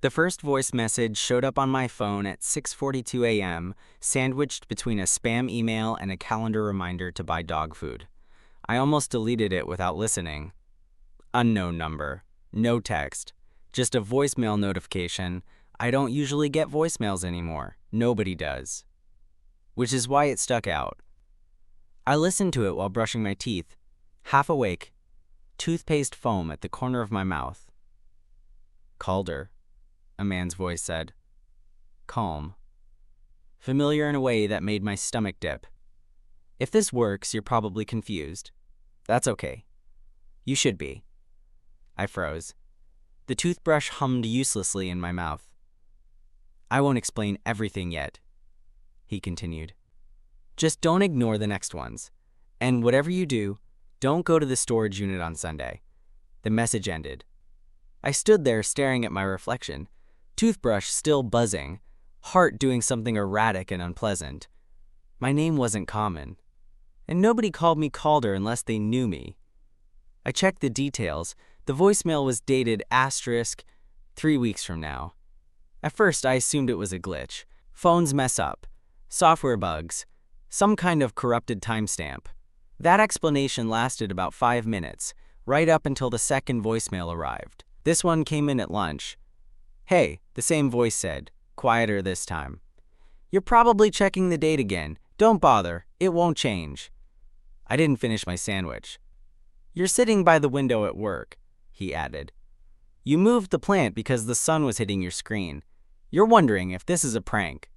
The first voice message showed up on my phone at 6:42 a.m., sandwiched between a spam email and a calendar reminder to buy dog food. I almost deleted it without listening. Unknown number. No text. Just a voicemail notification. I don't usually get voicemails anymore. Nobody does. Which is why it stuck out. I listened to it while brushing my teeth, half awake, toothpaste foam at the corner of my mouth. Calder, a man's voice said. Calm. Familiar in a way that made my stomach dip. If this works, you're probably confused. That's okay. You should be. I froze. The toothbrush hummed uselessly in my mouth. I won't explain everything yet, he continued. Just don't ignore the next ones. And whatever you do, don't go to the storage unit on Sunday. The message ended. I stood there staring at my reflection, toothbrush still buzzing, heart doing something erratic and unpleasant. My name wasn't common, and nobody called me Calder unless they knew me. I checked the details. The voicemail was dated *3 weeks from now. At first, I assumed it was a glitch. Phones mess up. Software bugs. Some kind of corrupted timestamp. That explanation lasted about 5 minutes, right up until the second voicemail arrived. This one came in at lunch. Hey, the same voice said, quieter this time. You're probably checking the date again. Don't bother, it won't change. I didn't finish my sandwich. You're sitting by the window at work, he added. You moved the plant because the sun was hitting your screen. You're wondering if this is a prank.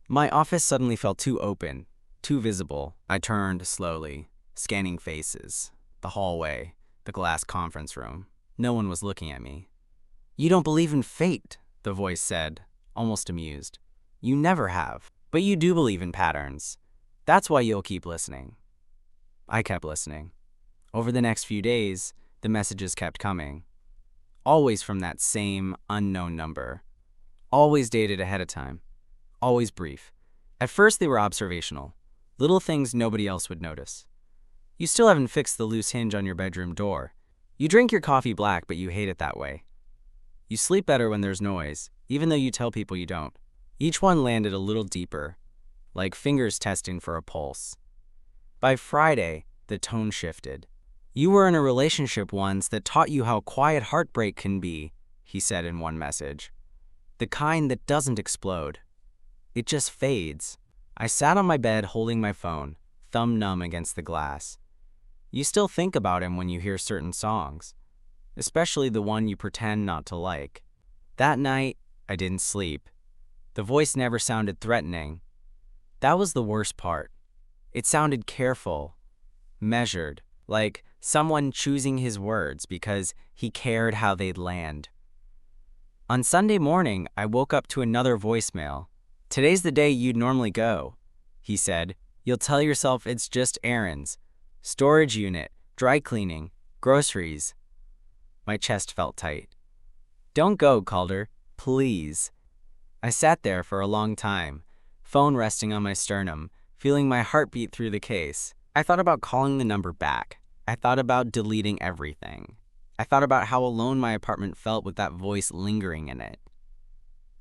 My office suddenly felt too open, too visible. I turned slowly, scanning faces, the hallway, the glass conference room. No one was looking at me. You don't believe in fate, the voice said, almost amused. You never have, but you do believe in patterns. That's why you'll keep listening. I kept listening. Over the next few days, the messages kept coming. Always from that same unknown number. Always dated ahead of time. Always brief. At first they were observational. Little things nobody else would notice. You still haven't fixed the loose hinge on your bedroom door. You drink your coffee black, but you hate it that way. You sleep better when there's noise, even though you tell people you don't. Each one landed a little deeper, like fingers testing for a pulse. By Friday, the tone shifted. You were in a relationship once that taught you how quiet heartbreak can be, he said in one message. The kind that doesn't explode. It just fades. I sat on my bed holding my phone, thumb numb against the glass. You still think about him when you hear certain songs, especially the one you pretend not to like. That night, I didn't sleep. The voice never sounded threatening. That was the worst part. It sounded careful, measured, like someone choosing his words because he cared how they'd land. On Sunday morning, I woke up to another voicemail. Today's the day you'd normally go, he said. You'll tell yourself it's just errands. Storage unit, dry cleaning, groceries. My chest felt tight. Don't go, Calder, please. I sat there for a long time, phone resting on my sternum, feeling my heartbeat through the case. I thought about calling the number back. I thought about deleting everything. I thought about how alone my apartment felt with that voice lingering in it.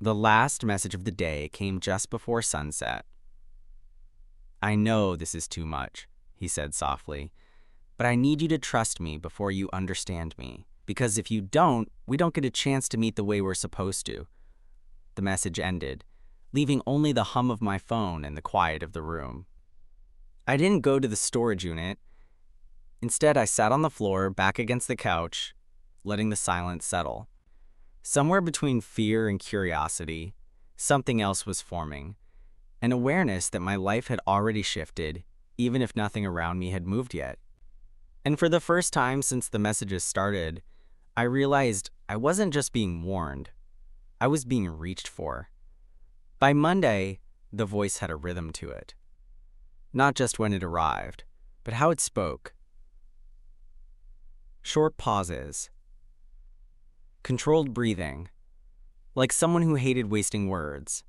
The last message of the day came just before sunset. I know this is too much, he said softly, but I need you to trust me before you understand me, because if you don't, we don't get a chance to meet the way we're supposed to. The message ended, leaving only the hum of my phone and the quiet of the room. I didn't go to the storage unit. Instead, I sat on the floor, back against the couch, letting the silence settle. Somewhere between fear and curiosity, something else was forming, an awareness that my life had already shifted, even if nothing around me had moved yet. And for the first time since the messages started, I realized I wasn't just being warned, I was being reached for. By Monday, the voice had a rhythm to it. Not just when it arrived, but how it spoke. Short pauses. Controlled breathing. Like someone who hated wasting words.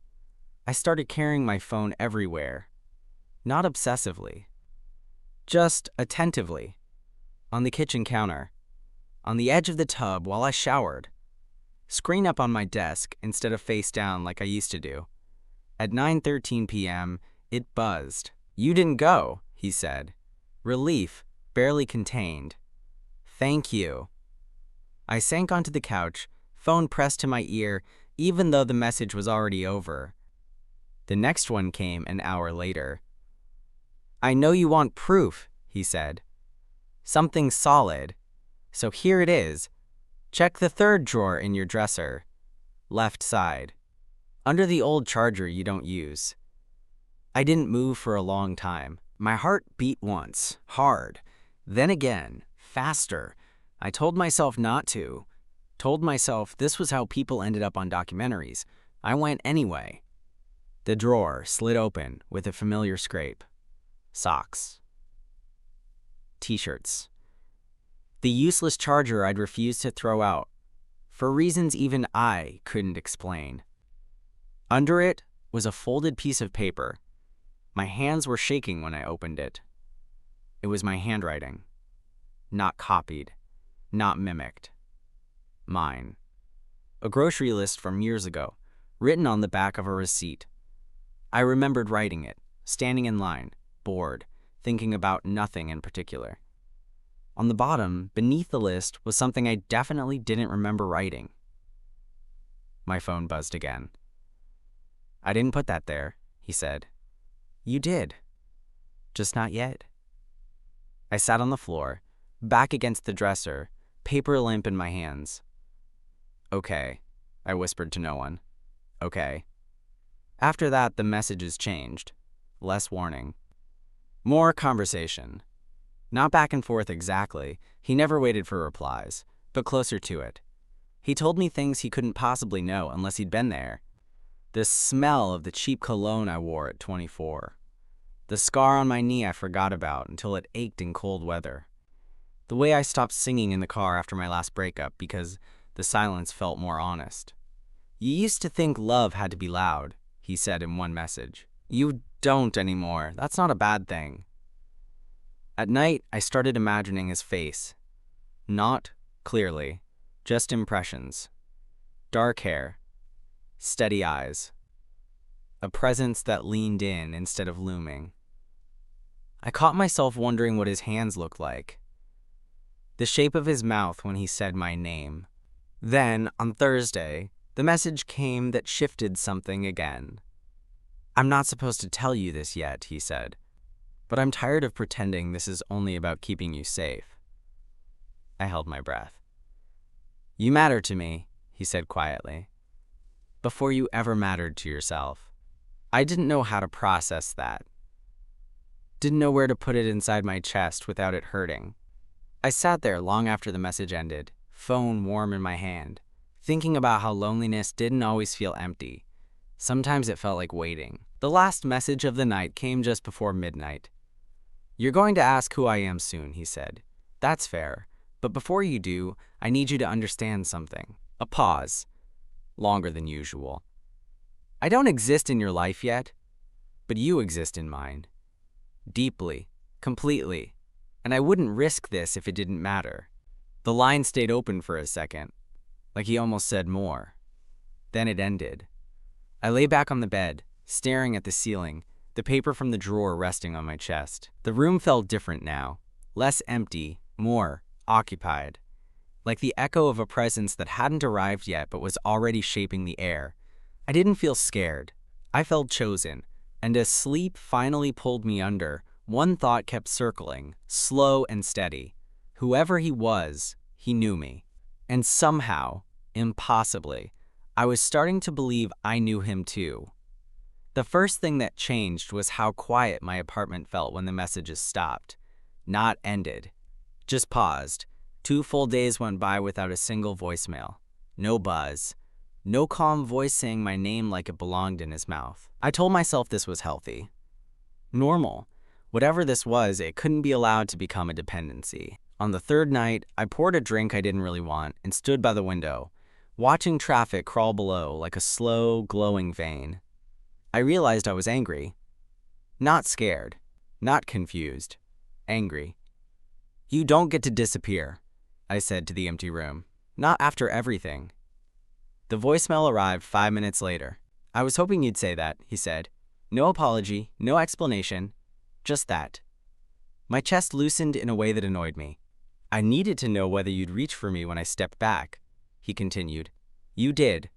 I started carrying my phone everywhere. Not obsessively. Just attentively. On the kitchen counter. On the edge of the tub while I showered. screen up on my desk instead of face down like I used to do. At 9:13 p.m., it buzzed. "You didn't go," he said. Relief barely contained. "Thank you." I sank onto the couch, phone pressed to my ear, even though the message was already over. The next one came an hour later. "I know you want proof," he said. "Something solid. So here it is. Check the third drawer in your dresser. Left side. Under the old charger you don't use." I didn't move for a long time. My heart beat once, hard. Then again, faster. I told myself not to. Told myself this was how people ended up on documentaries. I went anyway. The drawer slid open with a familiar scrape. Socks. T-shirts. The useless charger I'd refused to throw out, for reasons even I couldn't explain. Under it was a folded piece of paper. My hands were shaking when I opened it. It was my handwriting. Not copied. Not mimicked. Mine. A grocery list from years ago, written on the back of a receipt. I remembered writing it, standing in line, bored, thinking about nothing in particular. On the bottom, beneath the list, was something I definitely didn't remember writing. My phone buzzed again. "I didn't put that there," he said. "You did. Just not yet." I sat on the floor, back against the dresser, paper limp in my hands. "Okay," I whispered to no one. "Okay." After that, the messages changed. Less warning. More conversation. Not back and forth exactly. He never waited for replies, but closer to it. He told me things he couldn't possibly know unless he'd been there. The smell of the cheap cologne I wore at 24. The scar on my knee I forgot about until it ached in cold weather. The way I stopped singing in the car after my last breakup because the silence felt more honest. "You used to think love had to be loud," he said in one message. "You don't anymore. That's not a bad thing." At night, I started imagining his face. Not clearly, just impressions. Dark hair. Steady eyes. A presence that leaned in instead of looming. I caught myself wondering what his hands looked like. The shape of his mouth when he said my name. Then, on Thursday, the message came that shifted something again. "I'm not supposed to tell you this yet," he said, "but I'm tired of pretending this is only about keeping you safe." I held my breath. "You matter to me," he said quietly. "Before you ever mattered to yourself." I didn't know how to process that. Didn't know where to put it inside my chest without it hurting. I sat there long after the message ended, phone warm in my hand, thinking about how loneliness didn't always feel empty. Sometimes it felt like waiting. The last message of the night came just before midnight. "You're going to ask who I am soon," he said. "That's fair. But before you do, I need you to understand something." A pause. Longer than usual. "I don't exist in your life yet, but you exist in mine. Deeply, completely, and I wouldn't risk this if it didn't matter." The line stayed open for a second, like he almost said more. Then it ended. I lay back on the bed, staring at the ceiling, the paper from the drawer resting on my chest. The room felt different now, less empty, more occupied, like the echo of a presence that hadn't arrived yet but was already shaping the air. I didn't feel scared. I felt chosen, and as sleep finally pulled me under, one thought kept circling, slow and steady. Whoever he was, he knew me. And somehow, impossibly, I was starting to believe I knew him too. The first thing that changed was how quiet my apartment felt when the messages stopped. Not ended. Just paused. 2 full days went by without a single voicemail. No buzz. No calm voice saying my name like it belonged in his mouth. I told myself this was healthy. Normal. Whatever this was, it couldn't be allowed to become a dependency. On the third night, I poured a drink I didn't really want and stood by the window, watching traffic crawl below like a slow, glowing vein. I realized I was angry. Not scared. Not confused. Angry. "You don't get to disappear," I said to the empty room. "Not after everything." The voicemail arrived 5 minutes later. I was hoping you'd say that, he said. No apology, no explanation, just that. My chest loosened in a way that annoyed me. I needed to know whether you'd reach for me when I stepped back, he continued. You did.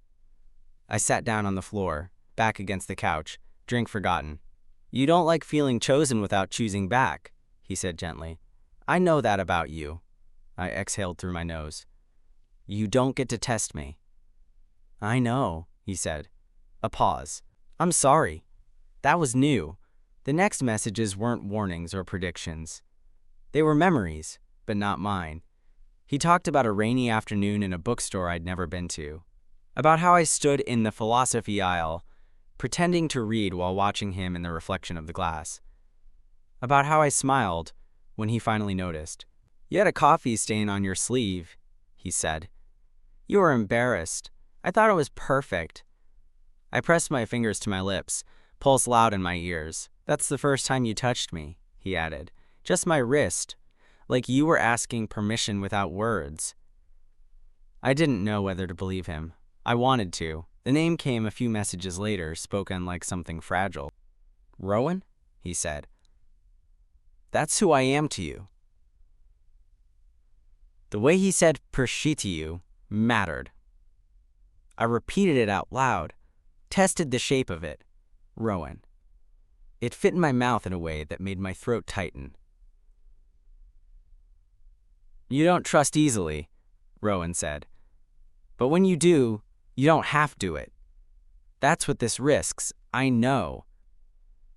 I sat down on the floor, back against the couch, drink forgotten. You don't like feeling chosen without choosing back, he said gently. I know that about you. I exhaled through my nose. You don't get to test me. I know, he said. A pause. I'm sorry. That was new. The next messages weren't warnings or predictions. They were memories, but not mine. He talked about a rainy afternoon in a bookstore I'd never been to, about how I stood in the philosophy aisle, pretending to read while watching him in the reflection of the glass, about how I smiled when he finally noticed. You had a coffee stain on your sleeve, he said. You were embarrassed. I thought it was perfect. I pressed my fingers to my lips, pulse loud in my ears. That's the first time you touched me, he added. Just my wrist, like you were asking permission without words. I didn't know whether to believe him. I wanted to. The name came a few messages later, spoken like something fragile. Rowan? He said. That's who I am to you. The way he said "pershi" to you mattered. I repeated it out loud, tested the shape of it. Rowan. It fit in my mouth in a way that made my throat tighten. You don't trust easily, Rowan said. But when you do, you don't have to it. That's what this risks, I know.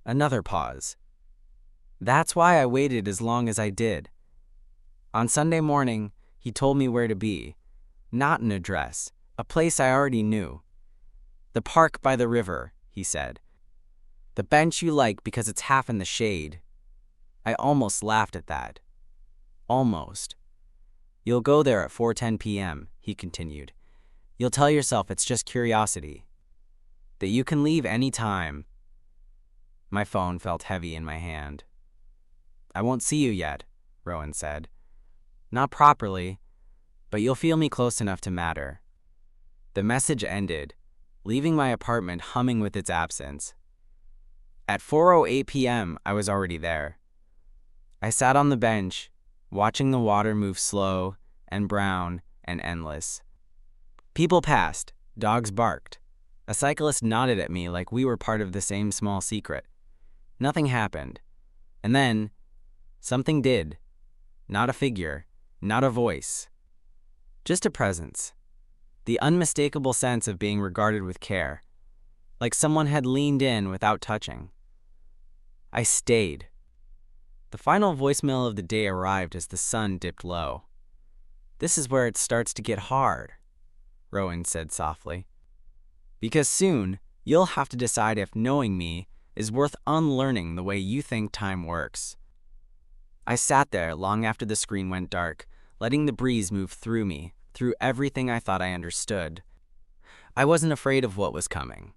Another pause. That's why I waited as long as I did. On Sunday morning, he told me where to be. Not an address, a place I already knew. The park by the river, he said. The bench you like because it's half in the shade. I almost laughed at that. Almost. You'll go there at 4:10 p.m., he continued. You'll tell yourself it's just curiosity. That you can leave any time. My phone felt heavy in my hand. I won't see you yet, Rowan said. Not properly, but you'll feel me close enough to matter. The message ended, leaving my apartment humming with its absence. At 4:08 p.m., I was already there. I sat on the bench, watching the water move slow and brown and endless. People passed, dogs barked. A cyclist nodded at me like we were part of the same small secret. Nothing happened. And then, something did. Not a figure, not a voice. Just a presence. The unmistakable sense of being regarded with care, like someone had leaned in without touching. I stayed. The final voicemail of the day arrived as the sun dipped low. This is where it starts to get hard, Rowan said softly. Because soon, you'll have to decide if knowing me is worth unlearning the way you think time works. I sat there long after the screen went dark, letting the breeze move through me, through everything I thought I understood. I wasn't afraid of what was coming.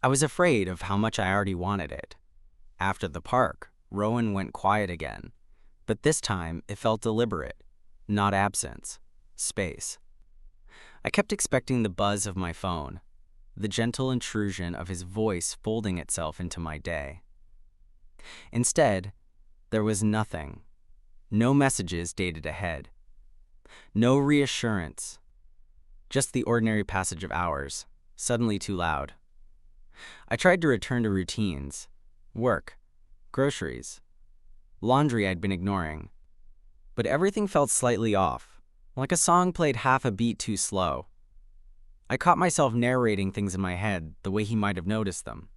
I was afraid of how much I already wanted it. After the park, Rowan went quiet again, but this time it felt deliberate, not absence, space. I kept expecting the buzz of my phone, the gentle intrusion of his voice folding itself into my day. Instead, there was nothing. No messages dated ahead. No reassurance. Just the ordinary passage of hours, suddenly too loud. I tried to return to routines. Work, groceries, laundry I'd been ignoring. But everything felt slightly off, like a song played half a beat too slow. I caught myself narrating things in my head the way he might have noticed them.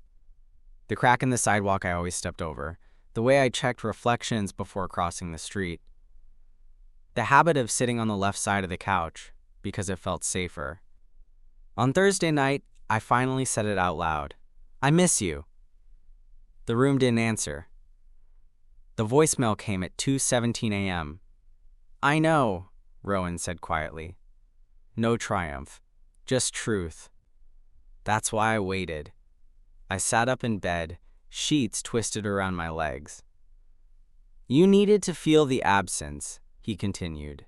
The crack in the sidewalk I always stepped over, the way I checked reflections before crossing the street. The habit of sitting on the left side of the couch because it felt safer. On Thursday night, I finally said it out loud. I miss you. The room didn't answer. The voicemail came at 2:17 a.m. I know, Rowan said quietly. No triumph, just truth. That's why I waited. I sat up in bed, sheets twisted around my legs. You needed to feel the absence, he continued.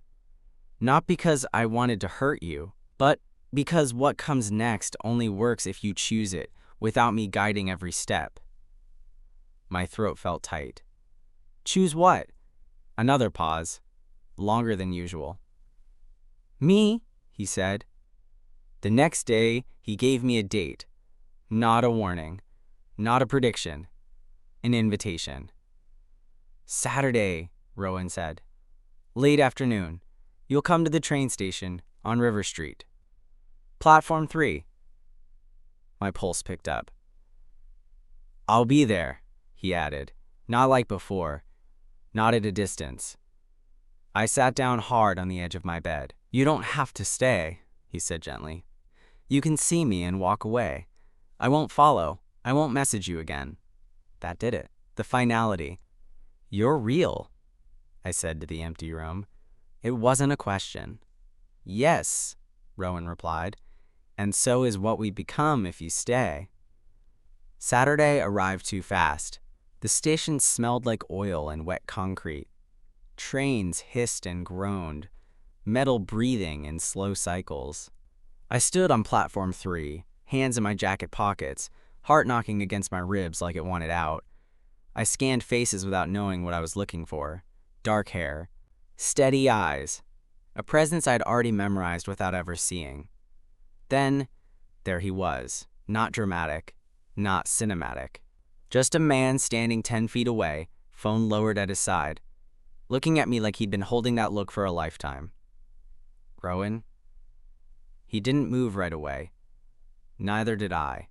Not because I wanted to hurt you, but Because what comes next only works if you choose it, without me guiding every step. My throat felt tight. Choose what? Another pause, longer than usual. Me, he said. The next day, he gave me a date. Not a warning, not a prediction, an invitation. Saturday, Rowan said. Late afternoon. You'll come to the train station on River Street. Platform 3. My pulse picked up. I'll be there, he added, not like before, not at a distance. I sat down hard on the edge of my bed. You don't have to stay, he said gently. You can see me and walk away. I won't follow. I won't message you again. That did it. The finality. You're real, I said to the empty room. It wasn't a question. Yes, Rowan replied, and so is what we become if you stay. Saturday arrived too fast. The station smelled like oil and wet concrete. Trains hissed and groaned, metal breathing in slow cycles. I stood on platform 3, hands in my jacket pockets, heart knocking against my ribs like it wanted out. I scanned faces without knowing what I was looking for. Dark hair, steady eyes, a presence I'd already memorized without ever seeing. Then, there he was, not dramatic, not cinematic. Just a man standing 10 feet away, phone lowered at his side, looking at me like he'd been holding that look for a lifetime. Rowan? He didn't move right away. Neither did I.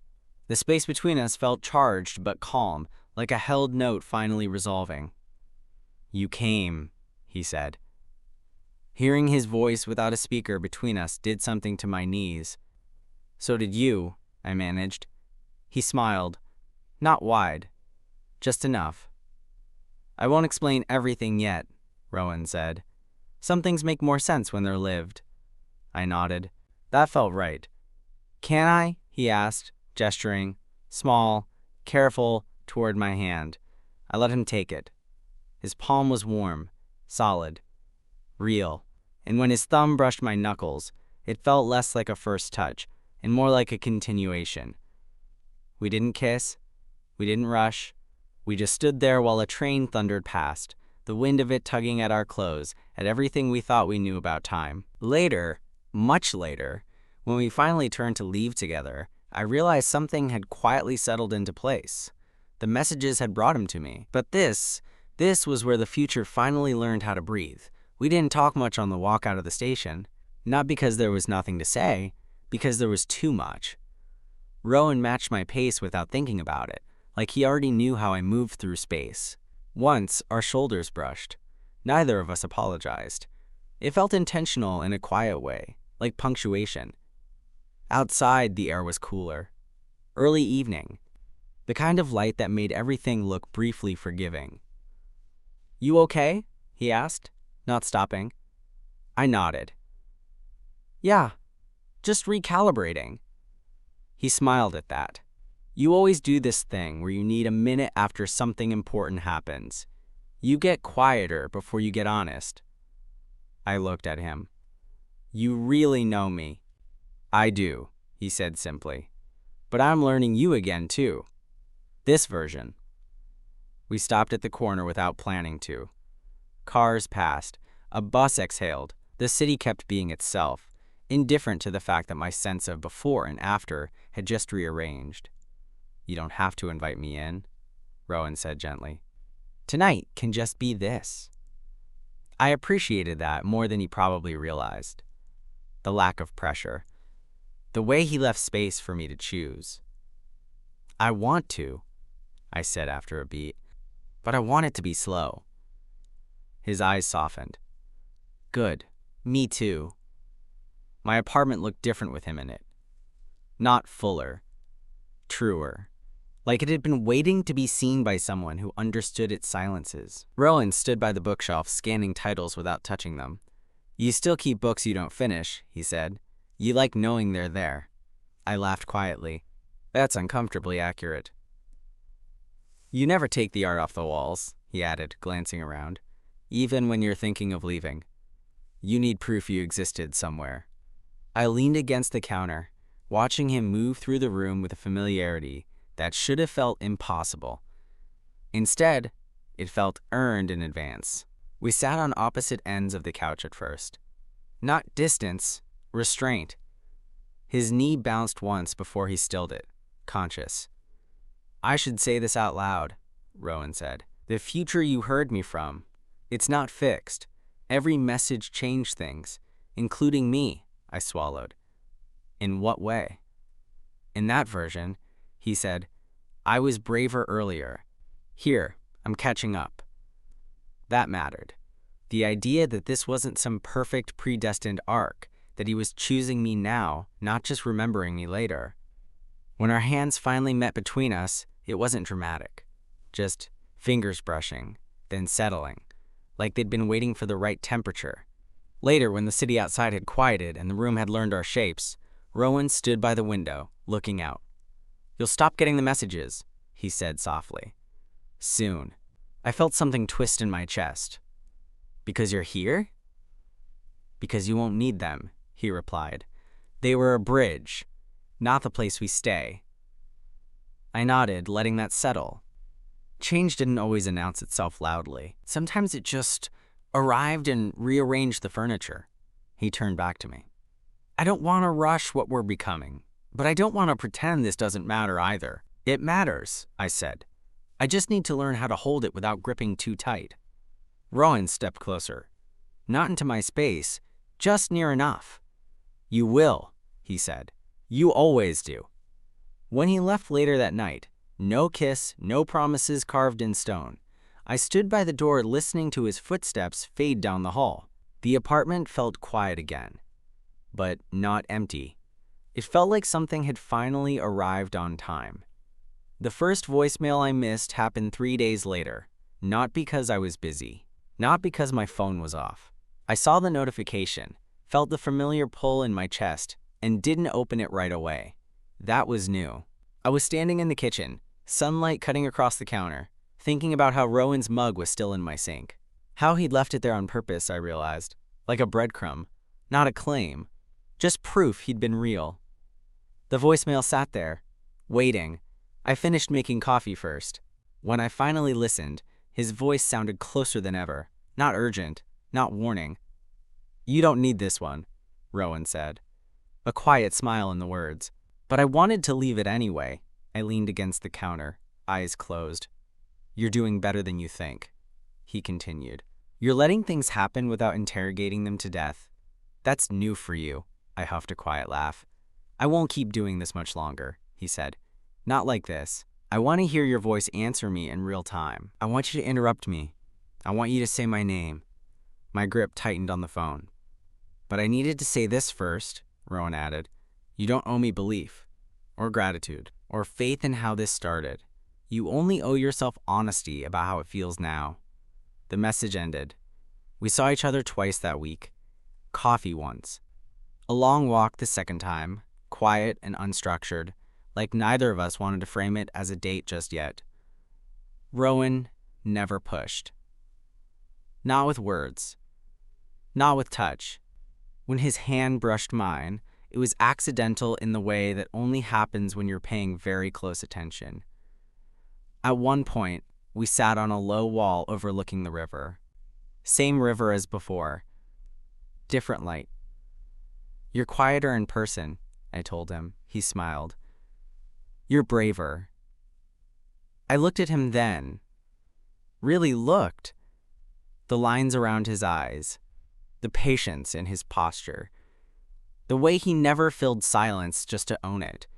The space between us felt charged but calm, like a held note finally resolving. You came, he said. Hearing his voice without a speaker between us did something to my knees. So did you, I managed. He smiled. Not wide. Just enough. I won't explain everything yet, Rowan said. Some things make more sense when they're lived. I nodded. That felt right. Can I? He asked, gesturing, small, careful, toward my hand. I let him take it. His palm was warm, solid, real, and when his thumb brushed my knuckles, it felt less like a first touch and more like a continuation. We didn't kiss. We didn't rush. We just stood there while a train thundered past, the wind of it tugging at our clothes, at everything we thought we knew about time. Later, much later, when we finally turned to leave together, I realized something had quietly settled into place. The messages had brought him to me. But this was where the future finally learned how to breathe. We didn't talk much on the walk out of the station. Not because there was nothing to say, because there was too much. Rowan matched my pace without thinking about it, like he already knew how I moved through space. Once, our shoulders brushed. Neither of us apologized. It felt intentional in a quiet way, like punctuation. Outside, the air was cooler. Early evening. The kind of light that made everything look briefly forgiving. You okay? He asked, not stopping. I nodded. Yeah, just recalibrating. He smiled at that. You always do this thing where you need a minute after something important happens. You get quieter before you get honest. I looked at him. You really know me. I do, he said simply. But I'm learning you again, too. This version. We stopped at the corner without planning to. Cars passed. A bus exhaled. The city kept being itself, indifferent to the fact that my sense of before and after had just rearranged. You don't have to invite me in, Rowan said gently. Tonight can just be this. I appreciated that more than he probably realized. The lack of pressure. The way he left space for me to choose. I want to, I said after a beat, but I want it to be slow. His eyes softened. Good. Me too. My apartment looked different with him in it. Not fuller. Truer. Like it had been waiting to be seen by someone who understood its silences. Rowan stood by the bookshelf, scanning titles without touching them. You still keep books you don't finish, he said. You like knowing they're there. I laughed quietly. That's uncomfortably accurate. You never take the art off the walls, he added, glancing around. Even when you're thinking of leaving. You need proof you existed somewhere. I leaned against the counter, watching him move through the room with a familiarity that should have felt impossible. Instead, it felt earned in advance. We sat on opposite ends of the couch at first. Not distance, restraint. His knee bounced once before he stilled it, conscious. "I should say this out loud," Rowan said. "The future you heard me from, it's not fixed. Every message changed things, including me," I swallowed. "In what way?" "In that version," he said, "I was braver earlier. Here, I'm catching up." That mattered. The idea that this wasn't some perfect predestined arc, that he was choosing me now, not just remembering me later. When our hands finally met between us, it wasn't dramatic. Just fingers brushing, then settling, like they'd been waiting for the right temperature. Later, when the city outside had quieted and the room had learned our shapes, Rowan stood by the window, looking out. "You'll stop getting the messages," he said softly. "Soon." I felt something twist in my chest. "Because you're here?" "Because you won't need them," he replied. "They were a bridge, not the place we stay." I nodded, letting that settle. Change didn't always announce itself loudly. Sometimes it just arrived and rearranged the furniture. He turned back to me. "I don't want to rush what we're becoming, but I don't want to pretend this doesn't matter either." "It matters," I said. "I just need to learn how to hold it without gripping too tight." Rowan stepped closer. Not into my space, just near enough. "You will," he said. "You always do." When he left later that night, no kiss, no promises carved in stone, I stood by the door listening to his footsteps fade down the hall. The apartment felt quiet again, but not empty. It felt like something had finally arrived on time. The first voicemail I missed happened 3 days later, not because I was busy, not because my phone was off. I saw the notification, felt the familiar pull in my chest, and didn't open it right away. That was new. I was standing in the kitchen, sunlight cutting across the counter, thinking about how Rowan's mug was still in my sink. How he'd left it there on purpose, I realized. Like a breadcrumb, not a claim, just proof he'd been real. The voicemail sat there, waiting. I finished making coffee first. When I finally listened, his voice sounded closer than ever. Not urgent, not warning. "You don't need this one," Rowan said. A quiet smile in the words. But I wanted to leave it anyway. I leaned against the counter, eyes closed. "You're doing better than you think," he continued. "You're letting things happen without interrogating them to death. That's new for you," I huffed a quiet laugh. "I won't keep doing this much longer," he said. "Not like this. I want to hear your voice answer me in real time. I want you to interrupt me. I want you to say my name." My grip tightened on the phone. "But I needed to say this first," Rowan added. "You don't owe me belief, or gratitude, or faith in how this started. You only owe yourself honesty about how it feels now." The message ended. We saw each other twice that week. Coffee once. A long walk the second time, quiet and unstructured, like neither of us wanted to frame it as a date just yet. Rowan never pushed. Not with words. Not with touch. When his hand brushed mine, it was accidental in the way that only happens when you're paying very close attention. At one point, we sat on a low wall overlooking the river. Same river as before. Different light. "You're quieter in person," I told him. He smiled. "You're braver." I looked at him then. Really looked. The lines around his eyes. The patience in his posture. The way he never filled silence just to own it.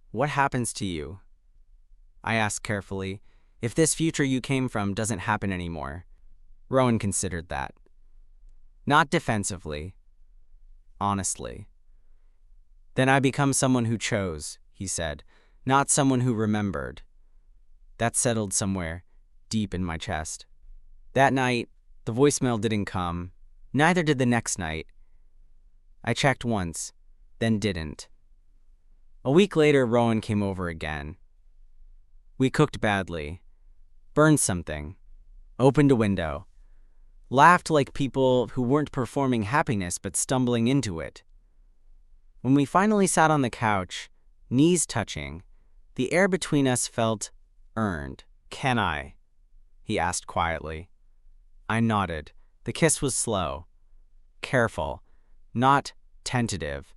"What happens to you?" I asked carefully, "if this future you came from doesn't happen anymore?" Rowan considered that. Not defensively. Honestly. "Then I become someone who chose," he said, "not someone who remembered." That settled somewhere deep in my chest. That night, the voicemail didn't come. Neither did the next night. I checked once, then didn't. A week later, Rowan came over again. We cooked badly, burned something, opened a window, laughed like people who weren't performing happiness but stumbling into it. When we finally sat on the couch, knees touching, the air between us felt earned. "Can I?" he asked quietly. I nodded. The kiss was slow, careful, not tentative,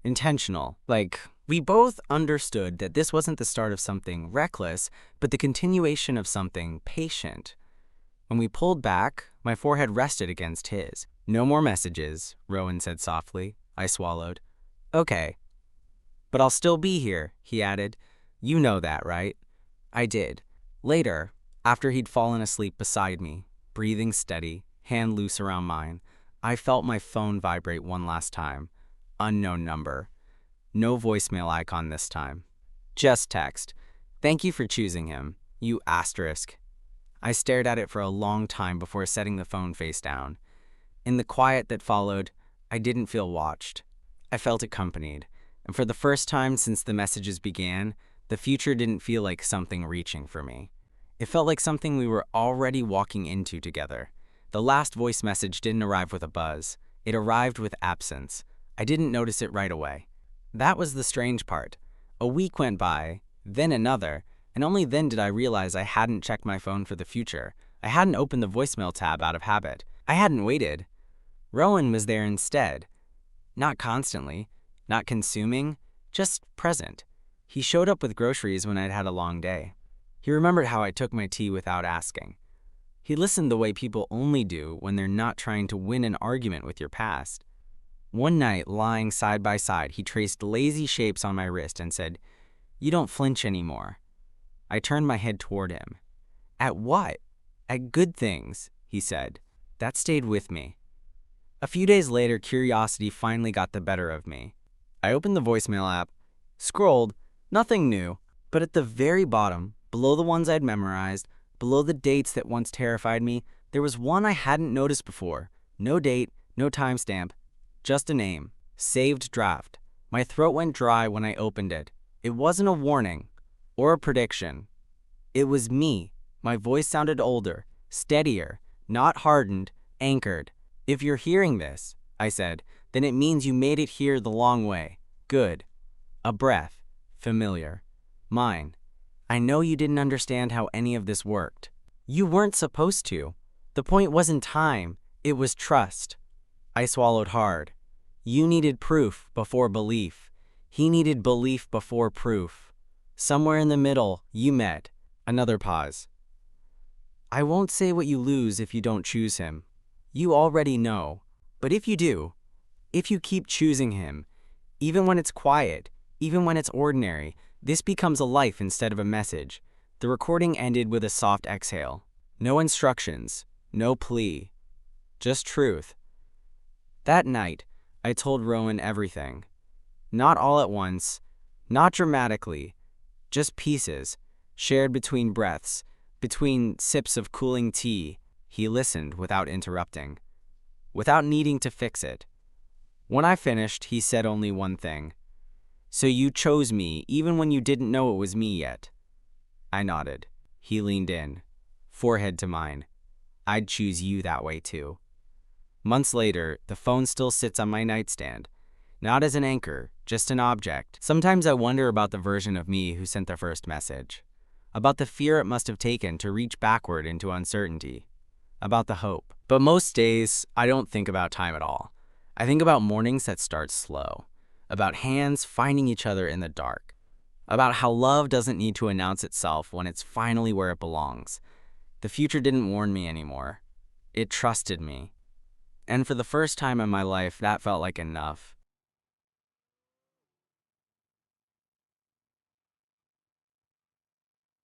intentional. Like, we both understood that this wasn't the start of something reckless, but the continuation of something patient. When we pulled back, my forehead rested against his. "No more messages," Rowan said softly. I swallowed. "Okay. But I'll still be here," he added. "You know that, right?" I did. Later, after he'd fallen asleep beside me, breathing steady, hand loose around mine, I felt my phone vibrate one last time. Unknown number. No voicemail icon this time. Just text. "Thank you for choosing him. You asterisk." I stared at it for a long time before setting the phone face down. In the quiet that followed, I didn't feel watched. I felt accompanied, and for the first time since the messages began, the future didn't feel like something reaching for me. It felt like something we were already walking into together. The last voice message didn't arrive with a buzz. It arrived with absence. I didn't notice it right away. That was the strange part. A week went by, then another, and only then did I realize I hadn't checked my phone for the future. I hadn't opened the voicemail tab out of habit. I hadn't waited. Rowan was there instead. Not constantly, not consuming, just present. He showed up with groceries when I'd had a long day. He remembered how I took my tea without asking. He listened the way people only do when they're not trying to win an argument with your past. One night, lying side by side, he traced lazy shapes on my wrist and said, "You don't flinch anymore." I turned my head toward him. "At what?" "At good things," he said. That stayed with me. A few days later, curiosity finally got the better of me. I opened the voicemail app, scrolled, nothing new, but at the very bottom, below the ones I'd memorized, below the dates that once terrified me, there was one I hadn't noticed before. No date, no timestamp, just a name. Saved draft. My throat went dry when I opened it. It wasn't a warning or a prediction. It was me. My voice sounded older, steadier, not hardened, anchored. "If you're hearing this," I said, "then it means you made it here the long way. Good." A breath. Familiar. Mine. "I know you didn't understand how any of this worked. You weren't supposed to. The point wasn't time. It was trust." I swallowed hard. You needed proof before belief. He needed belief before proof. Somewhere in the middle, you met. Another pause. "I won't say what you lose if you don't choose him. You already know. But if you do, if you keep choosing him, even when it's quiet, even when it's ordinary, this becomes a life instead of a message." The recording ended with a soft exhale. No instructions, no plea, just truth. That night, I told Rowan everything. Not all at once, not dramatically, just pieces, shared between breaths, between sips of cooling tea. He listened without interrupting, without needing to fix it. When I finished, he said only one thing. "So you chose me even when you didn't know it was me yet?" I nodded. He leaned in, forehead to mine. "I'd choose you that way too." Months later, the phone still sits on my nightstand. Not as an anchor, just an object. Sometimes I wonder about the version of me who sent the first message. About the fear it must have taken to reach backward into uncertainty. About the hope. But most days, I don't think about time at all. I think about mornings that start slow. About hands finding each other in the dark. About how love doesn't need to announce itself when it's finally where it belongs. The future didn't warn me anymore. It trusted me. And for the first time in my life, that felt like enough.